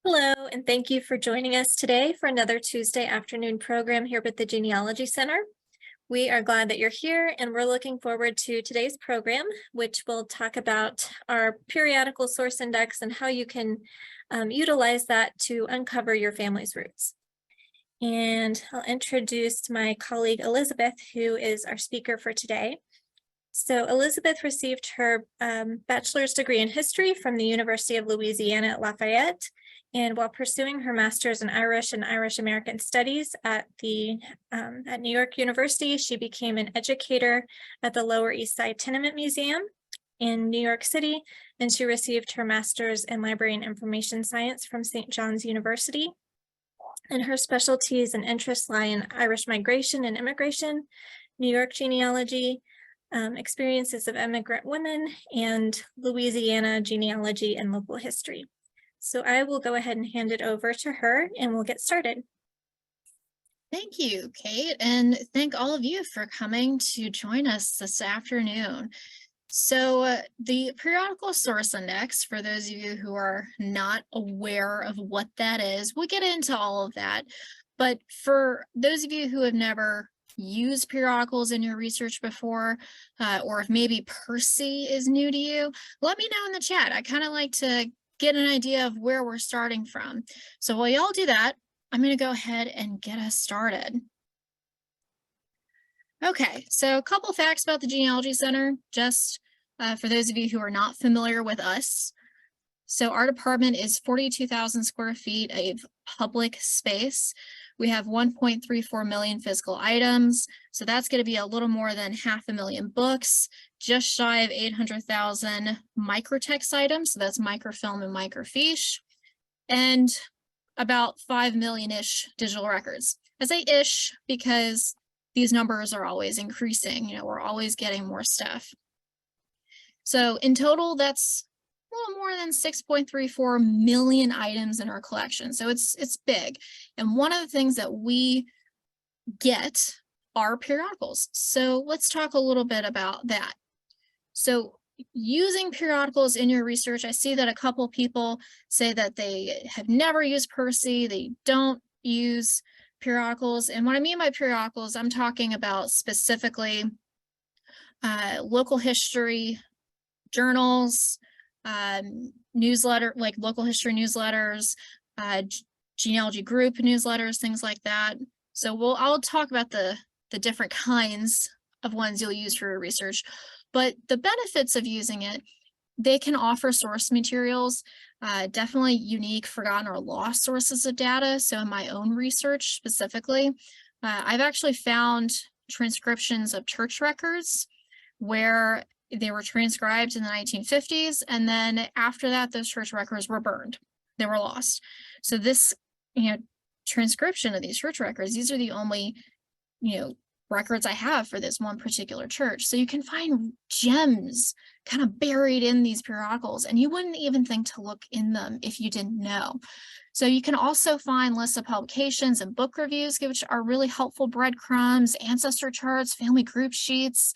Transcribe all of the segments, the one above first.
Hello, and thank you for joining us today for another Tuesday afternoon program here with the Genealogy Center. We are glad that you're here, and we're looking forward to today's program, which will talk about our periodical source index and how you can utilize that to uncover your family's roots. And I'll introduce my colleague Elizabeth, who is our speaker for today. So Elizabeth received her bachelor's degree in history from the University of Louisiana at Lafayette. And while pursuing her master's in Irish and Irish American Studies at New York University, she became an educator at the Lower East Side Tenement Museum in New York City, and she received her master's in Library and Information Science from St. John's University. And her specialties and interests lie in Irish migration and immigration, New York genealogy, experiences of immigrant women, and Louisiana genealogy and local history. So I will go ahead and hand it over to her and we'll get started. Thank you, Kate, and thank all of you for coming to join us this afternoon. So the Periodical Source Index, for those of you who are not aware of what that is, we'll get into all of that. But for those of you who have never used periodicals in your research before, or if maybe PERSI is new to you, let me know in the chat. I kind of like to get an idea of where we're starting from. So while y'all do that, I'm going to go ahead and get us started. Okay, so a couple facts about the Genealogy Center, just for those of you who are not familiar with us. So our department is 42,000 square feet of public space. We have 1.34 million physical items. So that's going to be a little more than 500,000 books, just shy of 800,000 microtext items. So that's microfilm and microfiche, and about 5 million-ish digital records. I say ish because these numbers are always increasing. You know, we're always getting more stuff. So in total, that's a little more than 6.34 million items in our collection. So it's big. And one of the things that we get are periodicals. So let's talk a little bit about that. So using periodicals in your research, I see that a couple people say that they have never used PERSI, they don't use periodicals. And what I mean by periodicals, I'm talking about specifically local history journals, newsletter, like local history newsletters, genealogy group newsletters, things like that. So I'll talk about the different kinds of ones you'll use for your research, but the benefits of using it, they can offer source materials, definitely unique, forgotten, or lost sources of data. So in my own research specifically, I've actually found transcriptions of church records where they were transcribed in the 1950s, and then after that, those church records were burned. They were lost. So this, transcription of these church records, these are the only, records I have for this one particular church. So you can find gems kind of buried in these periodicals, and you wouldn't even think to look in them if you didn't know. So you can also find lists of publications and book reviews, which are really helpful breadcrumbs, ancestor charts, family group sheets.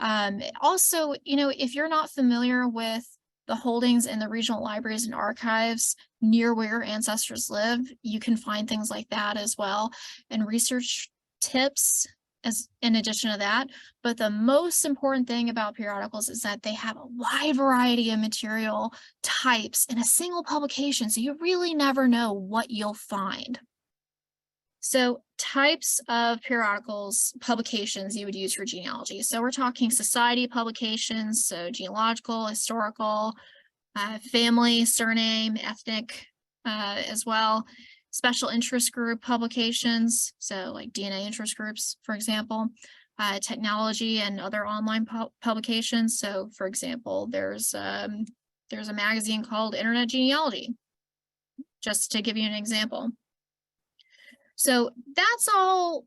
Also, if you're not familiar with the holdings in the regional libraries and archives near where your ancestors live, you can find things like that as well, and research tips as in addition to that. But the most important thing about periodicals is that they have a wide variety of material types in a single publication, so you really never know what you'll find. So types of periodicals, publications you would use for genealogy. So we're talking society publications, so genealogical, historical, family, surname, ethnic as well. Special interest group publications, so like DNA interest groups, for example. Technology and other online publications. So for example, there's a magazine called Internet Genealogy, just to give you an example. So that's all,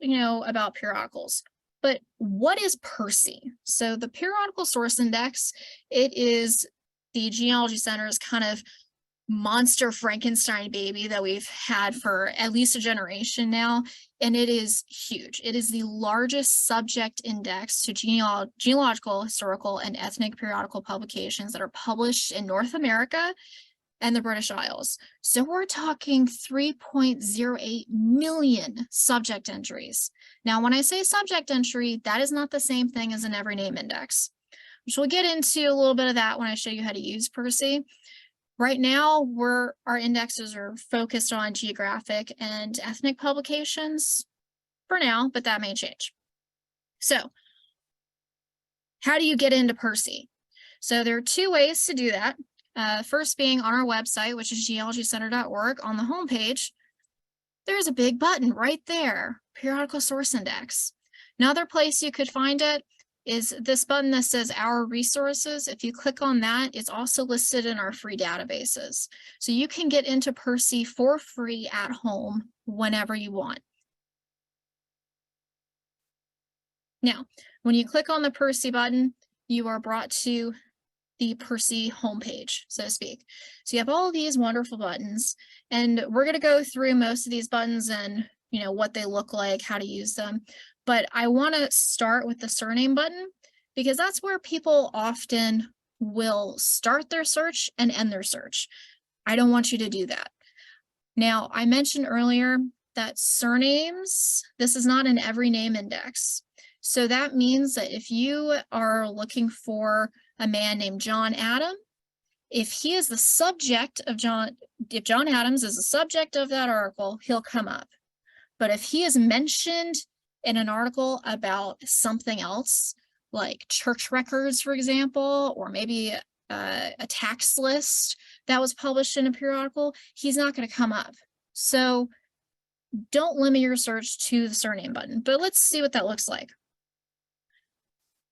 about periodicals. But what is PERSI? So the Periodical Source Index, it is the Genealogy Center's kind of monster Frankenstein baby that we've had for at least a generation now, and it is huge. It is the largest subject index to genealogical, historical, and ethnic periodical publications that are published in North America and the British Isles. So we're talking 3.08 million subject entries. Now, when I say subject entry, that is not the same thing as an every name index, which we'll get into a little bit of that when I show you how to use PERSI. Right now, our indexes are focused on geographic and ethnic publications for now, but that may change. So how do you get into PERSI? So there are two ways to do that. First being on our website, which is genealogycenter.org. On the homepage, there's a big button right there, Periodical Source Index. Another place you could find it is this button that says Our Resources. If you click on that, it's also listed in our free databases. So you can get into PERSI for free at home whenever you want. Now, when you click on the PERSI button, you are brought to the PERSI homepage, so to speak. So you have all these wonderful buttons, and we're going to go through most of these buttons and what they look like, how to use them. But I want to start with the surname button because that's where people often will start their search and end their search. I don't want you to do that. Now, I mentioned earlier that surnames, this is not an every name index. So that means that if you are looking for a man named John Adam, if he is the subject of if John Adams is the subject of that article, he'll come up. But if he is mentioned in an article about something else, like church records, for example, or maybe a tax list that was published in a periodical, he's not going to come up. So don't limit your search to the surname button, but let's see what that looks like.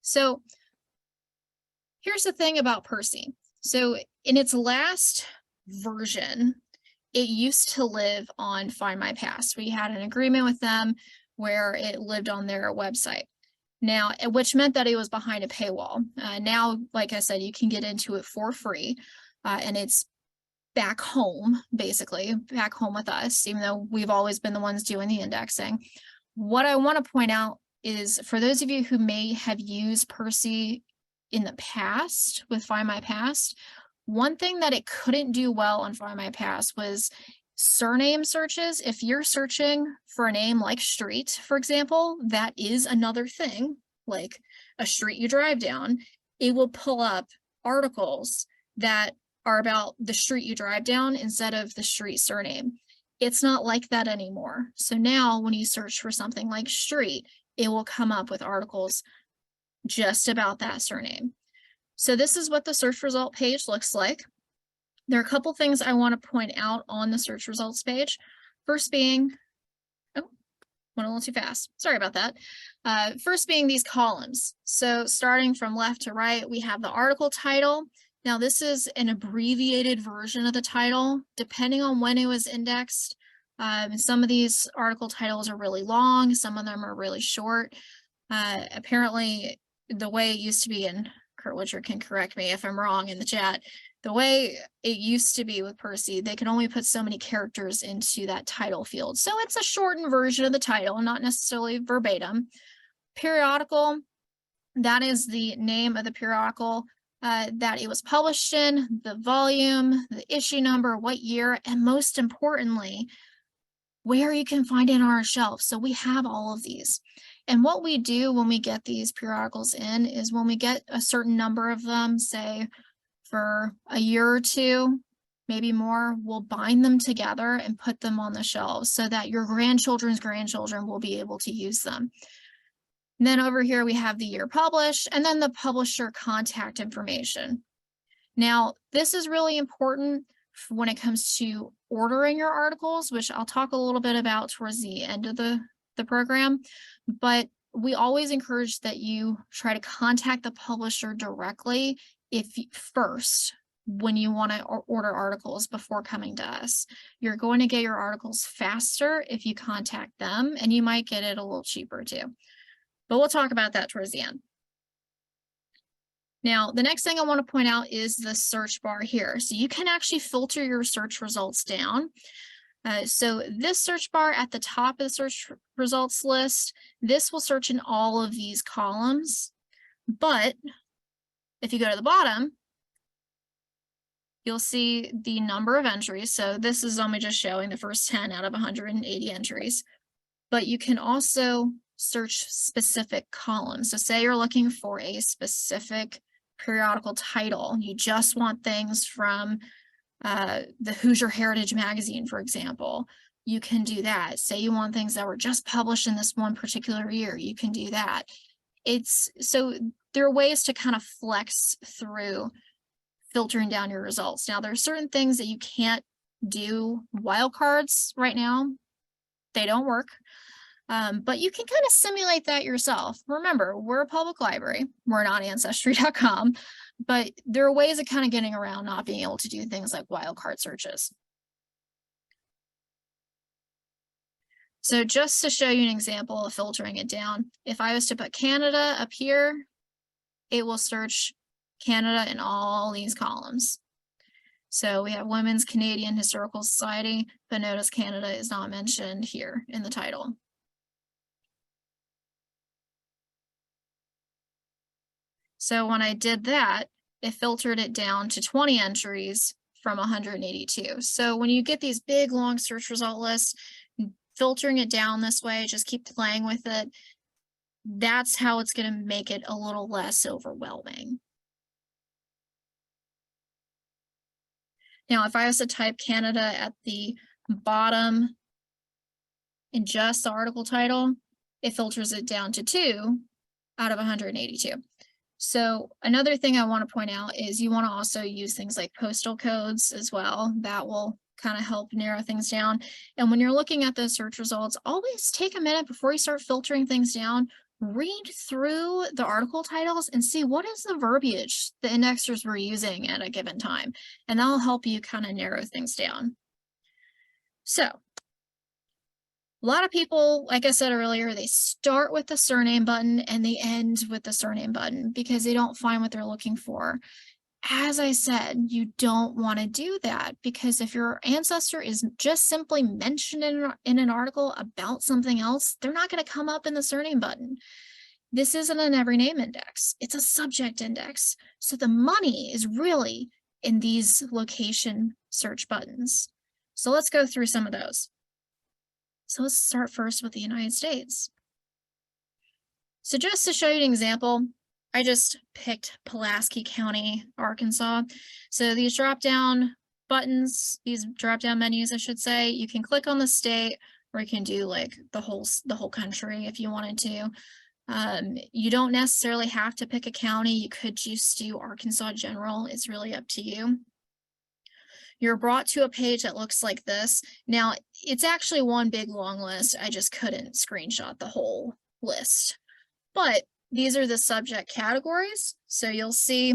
So here's the thing about PERSI. So in its last version, it used to live on Find My Past. We had an agreement with them where it lived on their website. Now, which meant that it was behind a paywall. Now, like I said, you can get into it for free, and it's back home, basically, back home with us, even though we've always been the ones doing the indexing. What I want to point out is for those of you who may have used PERSI in the past with Find My Past, one thing that it couldn't do well on Find My Past was surname searches. If you're searching for a name like street, for example, that is another thing, like a street you drive down, it will pull up articles that are about the street you drive down instead of the street surname. It's not like that anymore. So now when you search for something like street, it will come up with articles just about that surname. So this is what the search result page looks like. There are a couple things I want to point out on the search results page. First being, oh, went a little too fast. Sorry about that. First being these columns. So starting from left to right, we have the article title. Now this is an abbreviated version of the title, depending on when it was indexed. Some of these article titles are really long, some of them are really short. Apparently, the way it used to be, and Kurt Witcher can correct me if I'm wrong in the chat, the way it used to be with PERSI, they can only put so many characters into that title field. So it's a shortened version of the title, not necessarily verbatim. Periodical, that is the name of the periodical that it was published in, the volume, the issue number, what year, and most importantly, where you can find it on our shelf. So we have all of these. And what we do when we get these periodicals in is when we get a certain number of them, say for a year or two, maybe more, we'll bind them together and put them on the shelves so that your grandchildren's grandchildren will be able to use them. And then over here, we have the year published and then the publisher contact information. Now, this is really important when it comes to ordering your articles, which I'll talk a little bit about towards the end of the program, but we always encourage that you try to contact the publisher directly first when you want to order articles before coming to us. You're going to get your articles faster if you contact them, and you might get it a little cheaper too. But we'll talk about that towards the end. Now, the next thing I want to point out is the search bar here. So you can actually filter your search results down. So this search bar at the top of the search results list, this will search in all of these columns. But if you go to the bottom, you'll see the number of entries. So this is only just showing the first 10 out of 180 entries. But you can also search specific columns. So say you're looking for a specific periodical title. You just want things from the Hoosier Heritage magazine, for example. You can do that. Say you want things that were just published in this one particular year. You can do that. So there are ways to kind of flex through filtering down your results. Now, there are certain things that you can't do wildcards right now. They don't work. But you can kind of simulate that yourself. Remember, we're a public library. We're not Ancestry.com, but there are ways of kind of getting around not being able to do things like wildcard searches. So just to show you an example of filtering it down, if I was to put Canada up here, it will search Canada in all these columns. So we have Women's Canadian Historical Society, but notice Canada is not mentioned here in the title. So when I did that, it filtered it down to 20 entries from 182. So when you get these big, long search result lists, filtering it down this way, just keep playing with it. That's how it's going to make it a little less overwhelming. Now, if I was to type Canada at the bottom in just the article title, it filters it down to 2 out of 182. So another thing I want to point out is you want to also use things like postal codes as well. That will kind of help narrow things down. And when you're looking at those search results, always take a minute before you start filtering things down. Read through the article titles and see what is the verbiage the indexers were using at a given time. And that'll help you kind of narrow things down. So a lot of people, like I said earlier, they start with the surname button and they end with the surname button because they don't find what they're looking for. As I said, you don't want to do that because if your ancestor is just simply mentioned in an article about something else, they're not going to come up in the surname button. This isn't an every name index. It's a subject index. So the money is really in these location search buttons. So let's go through some of those. So let's start first with the United States. So just to show you an example, I just picked Pulaski County, Arkansas. So these drop-down buttons, these drop-down menus, I should say, you can click on the state or you can do like the whole country if you wanted to. You don't necessarily have to pick a county. You could just do Arkansas General. It's really up to you. You're brought to a page that looks like this. Now, it's actually one big long list. I just couldn't screenshot the whole list. But these are the subject categories. So you'll see,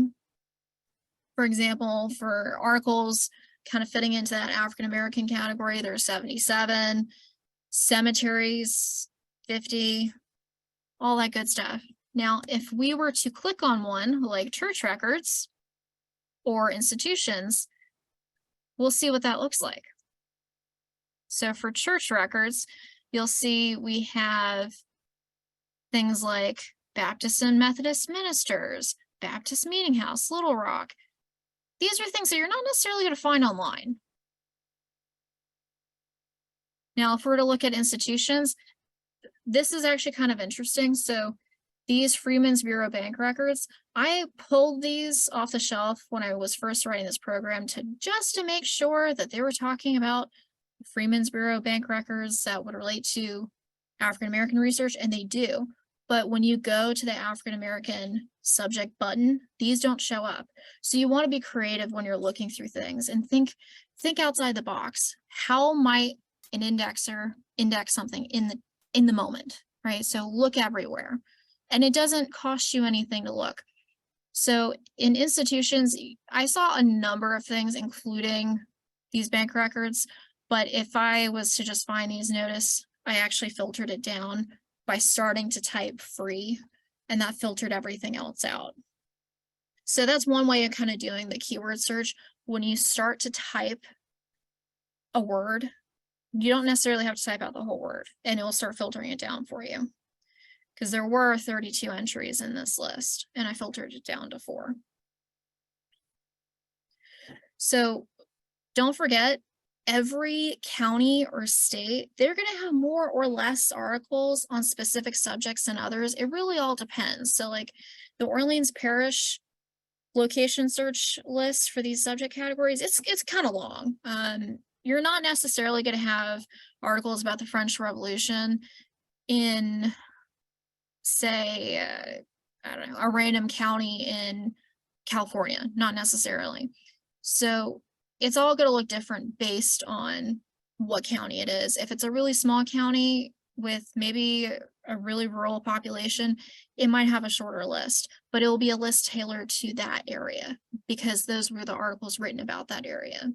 for example, for articles kind of fitting into that African American category, there's 77, cemeteries, 50, all that good stuff. Now, if we were to click on one like church records or institutions, we'll see what that looks like. So for church records, you'll see we have things like Baptist and Methodist ministers, Baptist Meeting House, Little Rock. These are things that you're not necessarily going to find online. Now, if we're to look at institutions, this is actually kind of interesting. So these Freeman's Bureau bank records, I pulled these off the shelf when I was first writing this program just to make sure that they were talking about Freeman's Bureau bank records that would relate to African American research, and they do. But when you go to the African American subject button, these don't show up. So you want to be creative when you're looking through things and think outside the box. How might an indexer index something in the moment, right? So look everywhere. And it doesn't cost you anything to look. So in institutions, I saw a number of things, including these bank records. But if I was to just find these, notice I actually filtered it down by starting to type free, and that filtered everything else out. So that's one way of kind of doing the keyword search. When you start to type a word, you don't necessarily have to type out the whole word, and it will start filtering it down for you. Because there were 32 entries in this list, and I filtered it down to 4. So don't forget, every county or state, they're going to have more or less articles on specific subjects than others. It really all depends. So like the Orleans Parish location search list for these subject categories, it's kind of long. You're not necessarily going to have articles about the French Revolution in, say, I don't know, a random county in California, not necessarily. So it's all going to look different based on what county it is. If it's a really small county with maybe a really rural population, it might have a shorter list, but it will be a list tailored to that area because those were the articles written about that area.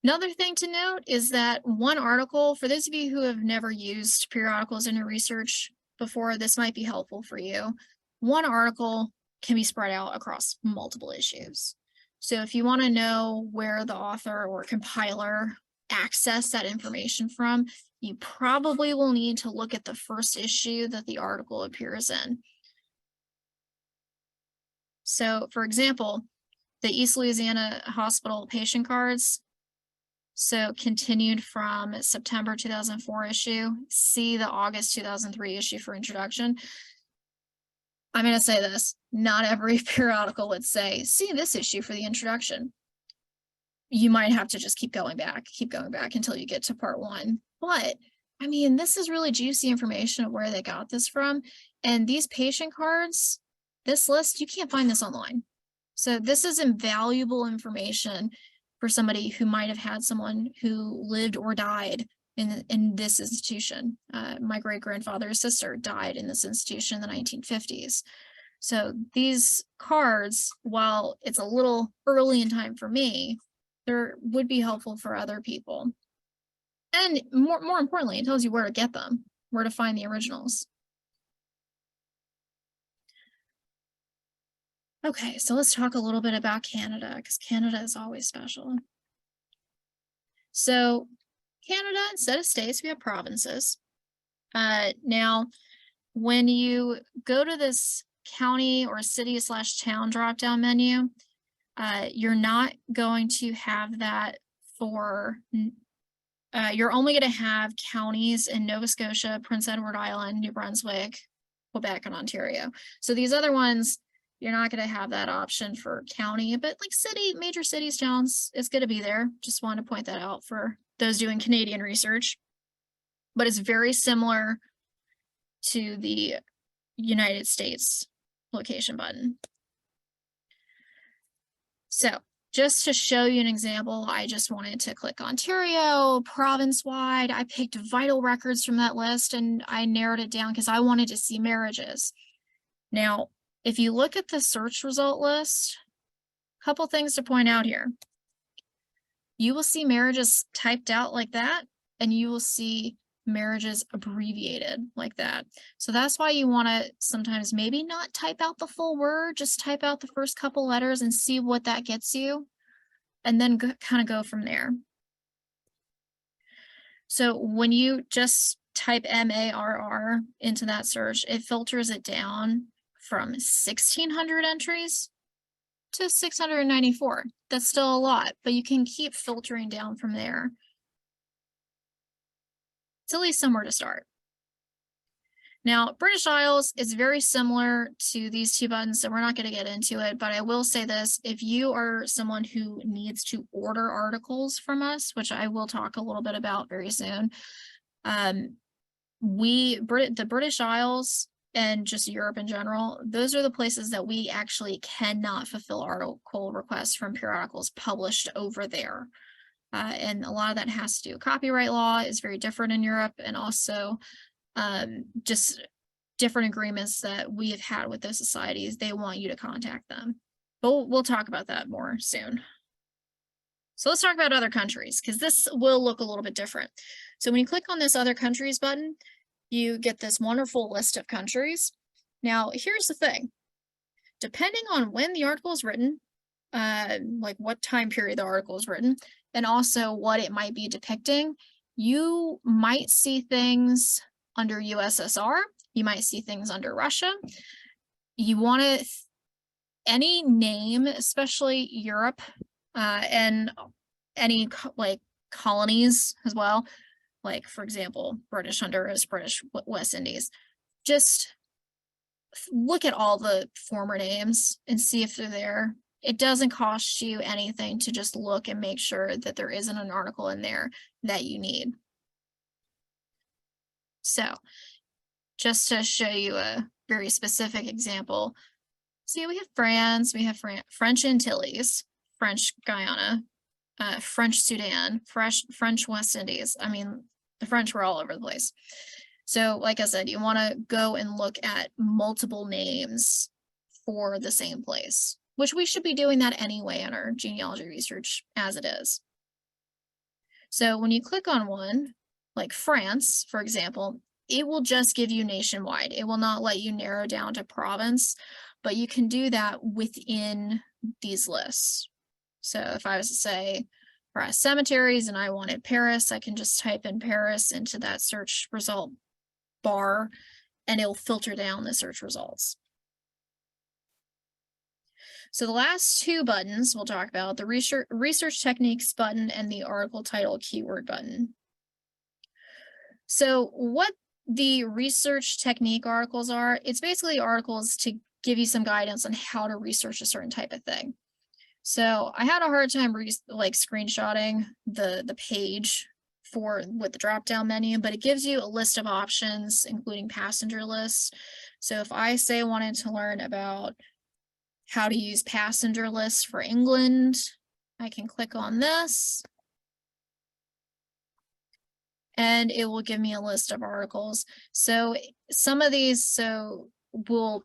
Another thing to note is that one article, for those of you who have never used periodicals in your research before, this might be helpful for you. One article can be spread out across multiple issues. So if you want to know where the author or compiler accessed that information from, you probably will need to look at the first issue that the article appears in. So for example, the East Louisiana Hospital patient cards, so continued from September 2004 issue, see the August 2003 issue for introduction. I'm going to say this, not every periodical would say, see this issue for the introduction. You might have to just keep going back until you get to part 1. But I mean, this is really juicy information of where they got this from. And these patient cards, this list, you can't find this online. So this is invaluable information for somebody who might have had someone who lived or died in this institution. My great-grandfather's sister died in this institution in the 1950s. So these cards, while it's a little early in time for me, they would be helpful for other people. And more importantly, it tells you where to get them, where to find the originals. Okay, so let's talk a little bit about Canada, because Canada is always special. So Canada, instead of states, we have provinces. Now, when you go to this county or city/town drop-down menu, you're not going to have that for, you're only going to have counties in Nova Scotia, Prince Edward Island, New Brunswick, Quebec, and Ontario. So these other ones, you're not going to have that option for county, but like major cities, towns, it's going to be there. Just want to point that out for those doing Canadian research. But it's very similar to the United States location button. So just to show you an example, I just wanted to click Ontario, province-wide. I picked vital records from that list and I narrowed it down because I wanted to see marriages. Now, if you look at the search result list, a couple things to point out here. You will see marriages typed out like that, and you will see marriages abbreviated like that. So that's why you want to sometimes maybe not type out the full word, just type out the first couple letters and see what that gets you, and then kind of go from there. So when you just type MARR into that search, it filters it down from 1,600 entries to 694. That's still a lot, but you can keep filtering down from there. It's at least somewhere to start. Now, British Isles is very similar to these two buttons, so we're not going to get into it, but I will say this. If you are someone who needs to order articles from us, which I will talk a little bit about very soon, the British Isles and just Europe in general, those are the places that we actually cannot fulfill article requests from periodicals published over there. And a lot of that has to do with copyright law is very different in Europe, and also just different agreements that we have had with those societies. They want you to contact them, but we'll talk about that more soon. So let's talk about other countries, because this will look a little bit different. So when you click on this other countries button, you get this wonderful list of countries. Now, here's the thing. Depending on when the article is written, like what time period the article is written, and also what it might be depicting, you might see things under USSR, you might see things under Russia. You want to any name, especially Europe, and any like colonies as well, like for example, British Honduras, British West Indies, just look at all the former names and see if they're there. It doesn't cost you anything to just look and make sure that there isn't an article in there that you need. So just to show you a very specific example, see, we have France, we have French Antilles, French Guyana, French Sudan, French West Indies. I mean, the French were all over the place. So like I said, you want to go and look at multiple names for the same place, which we should be doing that anyway in our genealogy research as it is. So when you click on one, like France, for example, it will just give you nationwide. It will not let you narrow down to province, but you can do that within these lists. So if I was to say for cemeteries and I wanted Paris, I can just type in Paris into that search result bar and it'll filter down the search results. So the last two buttons we'll talk about, the research techniques button and the article title keyword button. So what the research technique articles are, it's basically articles to give you some guidance on how to research a certain type of thing. So I had a hard time screenshotting the page with the drop down menu, but it gives you a list of options, including passenger lists. So if I say I wanted to learn about how to use passenger lists for England, I can click on this and it will give me a list of articles. So some of these will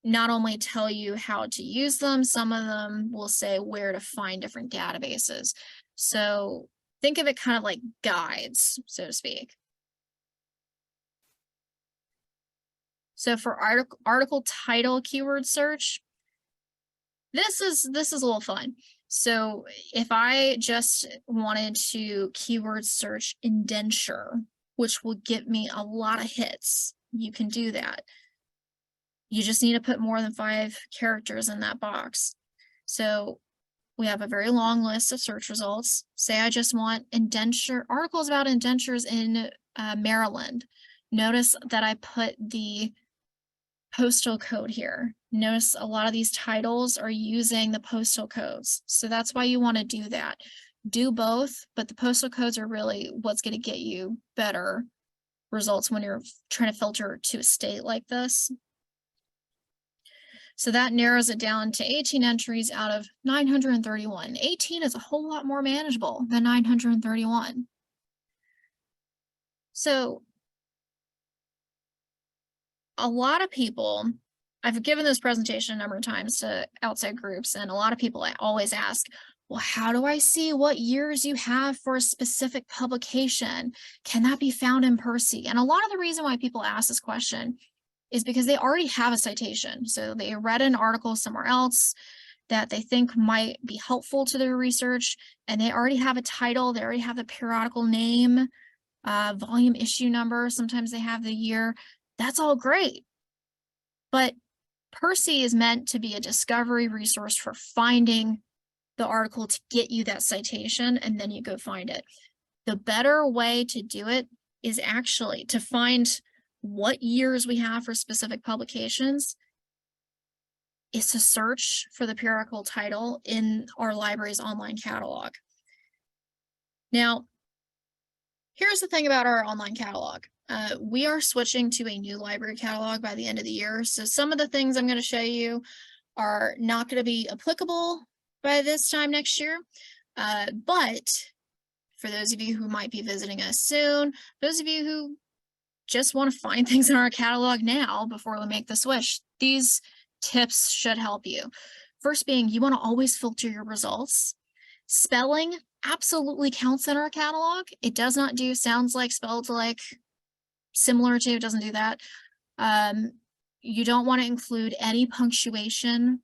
not only tell you how to use them, some of them will say where to find different databases. So think of it kind of like guides, so to speak. So for article title keyword search, this is a little fun. So if I just wanted to keyword search indenture, which will get me a lot of hits, you can do that. You just need to put more than 5 characters in that box. So we have a very long list of search results. Say I just want articles about indentures in Maryland. Notice that I put the postal code here. Notice a lot of these titles are using the postal codes. So that's why you want to do that. Do both, but the postal codes are really what's going to get you better results when you're trying to filter to a state like this. So that narrows it down to 18 entries out of 931. 18 is a whole lot more manageable than 931. So a lot of people, I've given this presentation a number of times to outside groups, and a lot of people always ask, well, how do I see what years you have for a specific publication? Can that be found in PERSI? And a lot of the reason why people ask this question is because they already have a citation. So they read an article somewhere else that they think might be helpful to their research, and they already have a title, they already have the periodical name, volume issue number, sometimes they have the year. That's all great. But PERSI is meant to be a discovery resource for finding the article to get you that citation, and then you go find it. The better way to do it is actually to find what years we have for specific publications is to search for the periodical title in our library's online catalog. Now, here's the thing about our online catalog. We are switching to a new library catalog by the end of the year. So some of the things I'm going to show you are not going to be applicable by this time next year. But for those of you who might be visiting us soon, those of you who just want to find things in our catalog now before we make the switch, these tips should help you. First being, you want to always filter your results. Spelling absolutely counts in our catalog. It does not do sounds like, spelled like, similar to, it doesn't do that. You don't want to include any punctuation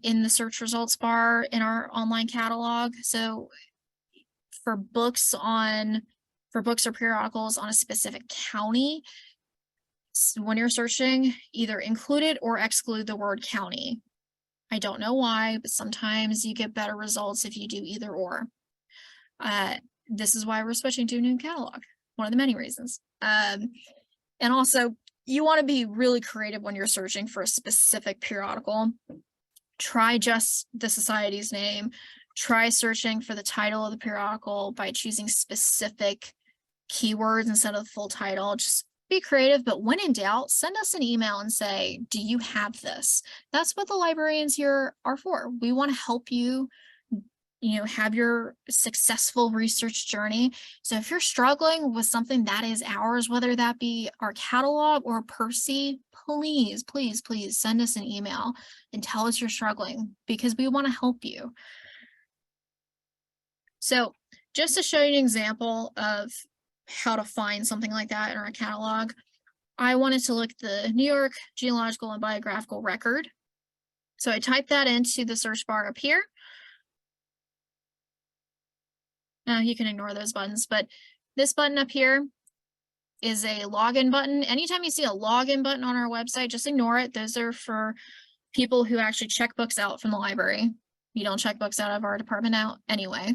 in the search results bar in our online catalog. So for books or periodicals on a specific county, when you're searching, either include it or exclude the word county. I don't know why, but sometimes you get better results if you do either or. This is why we're switching to a new catalog, one of the many reasons. And also, you want to be really creative when you're searching for a specific periodical. Try just the society's name. Try searching for the title of the periodical by choosing specific keywords instead of the full title. Just be creative, but when in doubt, send us an email and say, do you have this? That's what the librarians here are for. We want to help you, have your successful research journey. So if you're struggling with something that is ours, whether that be our catalog or PERSI, please, please, please send us an email and tell us you're struggling, because we want to help you. So just to show you an example of how to find something like that in our catalog, I wanted to look at the New York Genealogical and Biographical Record. So I typed that into the search bar up here. Now you can ignore those buttons, but this button up here is a login button. Anytime you see a login button on our website, just ignore it. Those are for people who actually check books out from the library. You don't check books out of our department out anyway.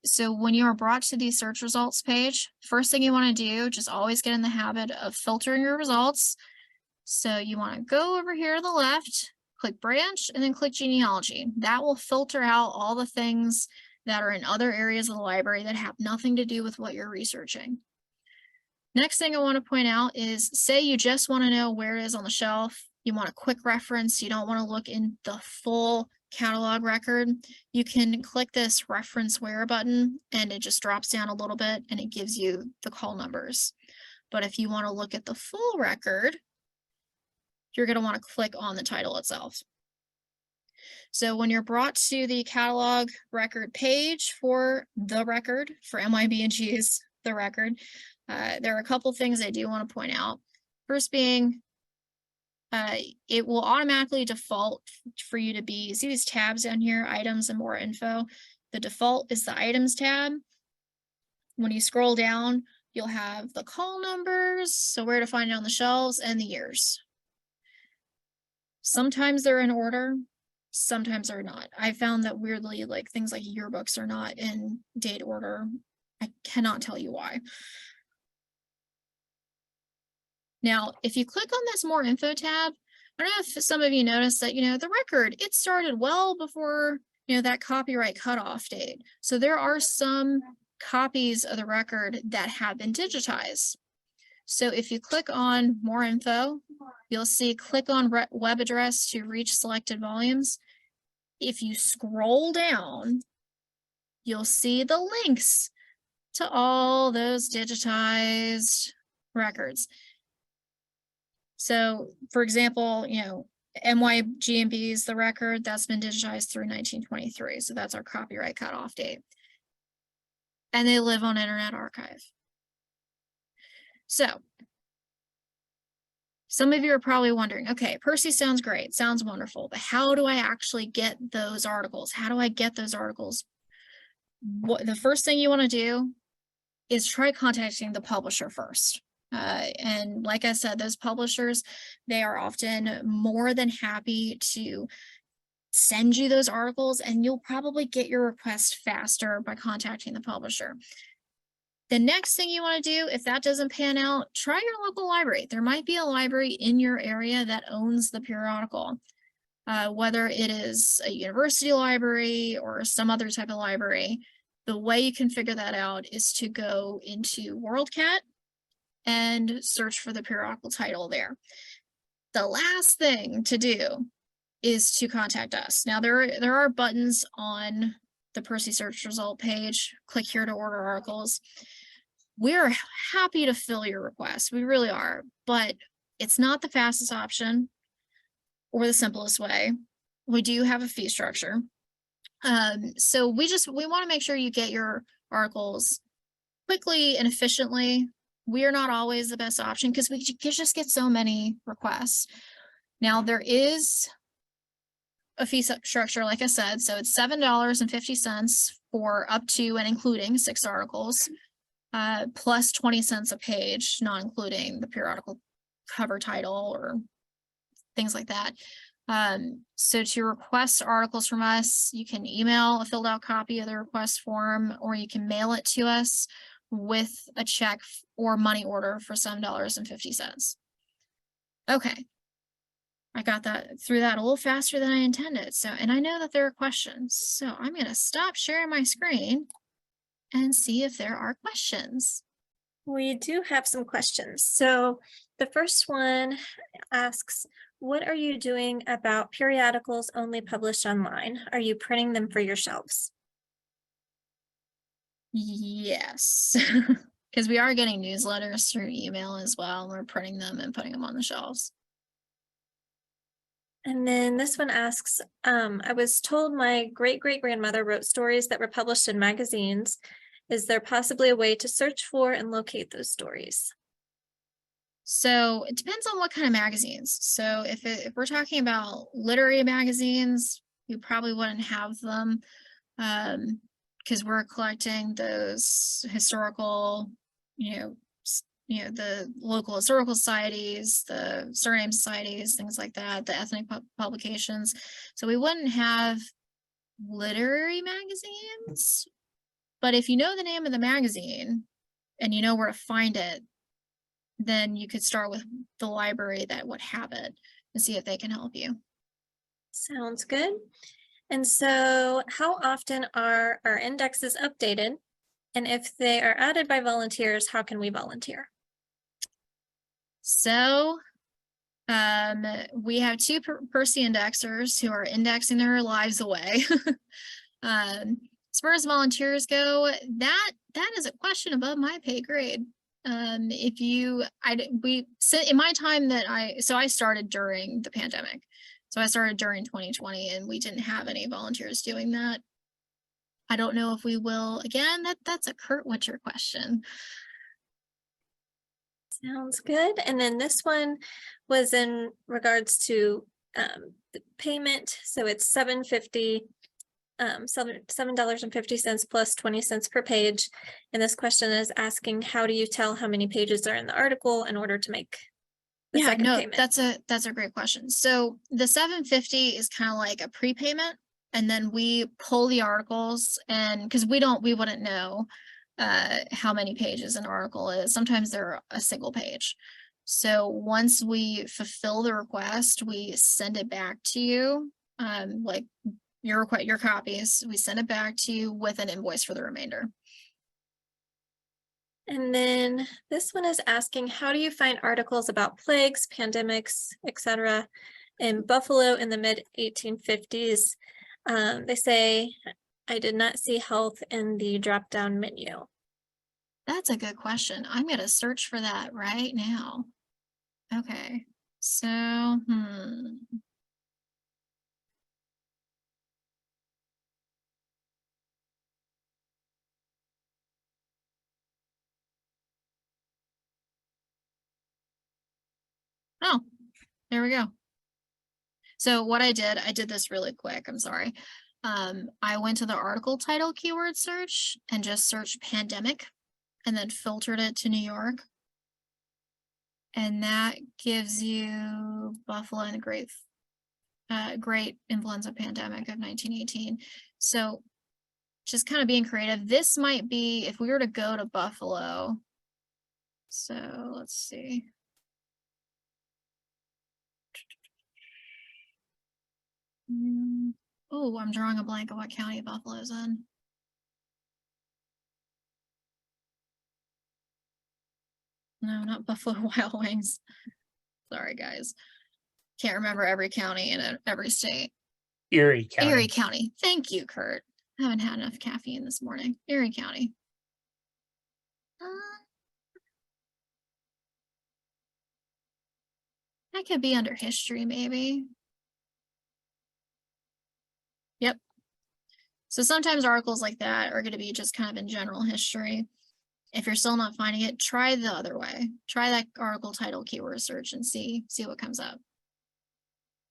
So when you are brought to the search results page, first thing you want to do, just always get in the habit of filtering your results. So you want to go over here to the left, click branch, and then click genealogy. That will filter out all the things that are in other areas of the library that have nothing to do with what you're researching. Next thing I want to point out is, say you just want to know where it is on the shelf. You want a quick reference. You don't want to look in the full catalog record. You can click this reference where button and it just drops down a little bit and it gives you the call numbers. But if you want to look at the full record, you're going to want to click on the title itself. So when you're brought to the catalog record page for the record, for MYB&G's the record, there are a couple things I do want to point out. First being, it will automatically default for you to be, see these tabs down here, items and more info. The default is the items tab. When you scroll down, you'll have the call numbers, so where to find it on the shelves, and the years. Sometimes they're in order, sometimes they're not. I found that weirdly, like things like yearbooks are not in date order. I cannot tell you why. Now, if you click on this more info tab, I don't know if some of you noticed that, the record, it started well before, that copyright cutoff date. So there are some copies of the record that have been digitized. So if you click on more info, you'll see click on web address to reach selected volumes. If you scroll down, you'll see the links to all those digitized records. So for example, MYGMB's the record that's been digitized through 1923. So that's our copyright cutoff date. And they live on Internet Archive. So some of you are probably wondering, okay, PERSI sounds great, sounds wonderful, but how do I actually get those articles? How do I get those articles? The first thing you want to do is try contacting the publisher first. And like I said, those publishers, they are often more than happy to send you those articles, and you'll probably get your request faster by contacting the publisher. The next thing you want to do, if that doesn't pan out, try your local library. There might be a library in your area that owns the periodical, whether it is a university library or some other type of library. The way you can figure that out is to go into WorldCat and search for the periodical title there. The last thing to do is to contact us. Now, there are buttons on the PERSI search result page. Click here to order articles. We're happy to fill your request. We really are, but it's not the fastest option or the simplest way. We do have a fee structure. So we want to make sure you get your articles quickly and efficiently. We are not always the best option because we just get so many requests. Now there is a fee structure, like I said, so it's $7.50 for up to and including 6 articles, plus 20 cents a page, not including the periodical cover title or things like that. So to request articles from us, you can email a filled out copy of the request form, or you can mail it to us with a check or money order for $7.50. Okay. I got that through that a little faster than I intended. So, and I know that there are questions. So I'm going to stop sharing my screen and see if there are questions. We do have some questions. So the first one asks, what are you doing about periodicals only published online? Are you printing them for your shelves? Yes, because we are getting newsletters through email as well. And we're printing them and putting them on the shelves. And then this one asks, I was told my great-great-grandmother wrote stories that were published in magazines. Is there possibly a way to search for and locate those stories? So it depends on what kind of magazines. So if we're talking about literary magazines, you probably wouldn't have them because we're collecting those historical, the local historical societies, the surname societies, things like that, the ethnic publications. So we wouldn't have literary magazines. But if you know the name of the magazine and you know where to find it, then you could start with the library that would have it and see if they can help you. Sounds good. And so how often are our indexes updated? And if they are added by volunteers, how can we volunteer? So we have two PERSI indexers who are indexing their lives away. As far as volunteers go, that is a question above my pay grade. In my time that I started during the pandemic. So I started during 2020 and we didn't have any volunteers doing that. I don't know if we will again. That's a Kurt Witcher question. Sounds good. And then this one was in regards to the payment. So it's $7.50 plus 20 cents per page. And this question is asking, how do you tell how many pages are in the article in order to make the second payment? That's a great question. So the $7.50 is kind of like a prepayment, and then we pull the articles, and because we wouldn't know how many pages an article is. Sometimes they're a single page. So once we fulfill the request, we send it back to you, like your copies. We send it back to you with an invoice for the remainder. And then this one is asking, how do you find articles about plagues, pandemics, etc. in Buffalo in the mid-1850s? They say, I did not see health in the drop-down menu. That's a good question. I'm going to search for that right now. Okay, so, Oh, there we go. So what I did this really quick. I'm sorry. I went to the article title keyword search and just searched pandemic and then filtered it to New York. And that gives you Buffalo and the great influenza pandemic of 1918. So just kind of being creative. This might be, if we were to go to Buffalo. So let's see. Oh, I'm drawing a blank of what county Buffalo's in. No, not Buffalo Wild Wings. Sorry, guys. Can't remember every county in every state. Erie County. Erie County. Thank you, Kurt. I haven't had enough caffeine this morning. Erie County. That could be under history, maybe. Yep. So sometimes articles like that are going to be just kind of in general history. If you're still not finding it, try the other way. Try that article title keyword search and see what comes up.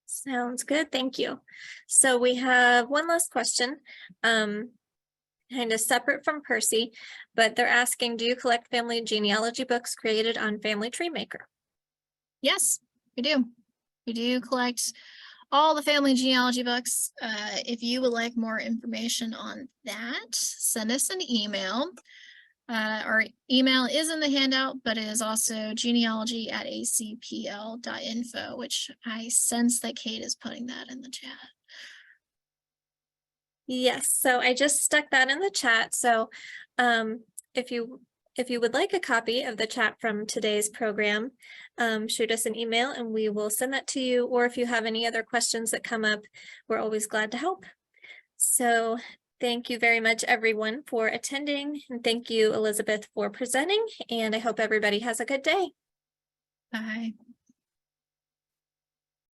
Sounds good. Thank you. So we have one last question, kind of separate from PERSI, but they're asking, do you collect family genealogy books created on Family Tree Maker? Yes, we do. We do collect all the family genealogy books. If you would like more information on that, send us an email. Our email is in the handout, but it is also genealogy@acpl.info, which I sense that Kate is putting that in the chat. Yes, so I just stuck that in the chat. So if you would like a copy of the chat from today's program, shoot us an email and we will send that to you. Or if you have any other questions that come up, we're always glad to help. So thank you very much, everyone, for attending. And thank you, Elizabeth, for presenting. And I hope everybody has a good day. Bye.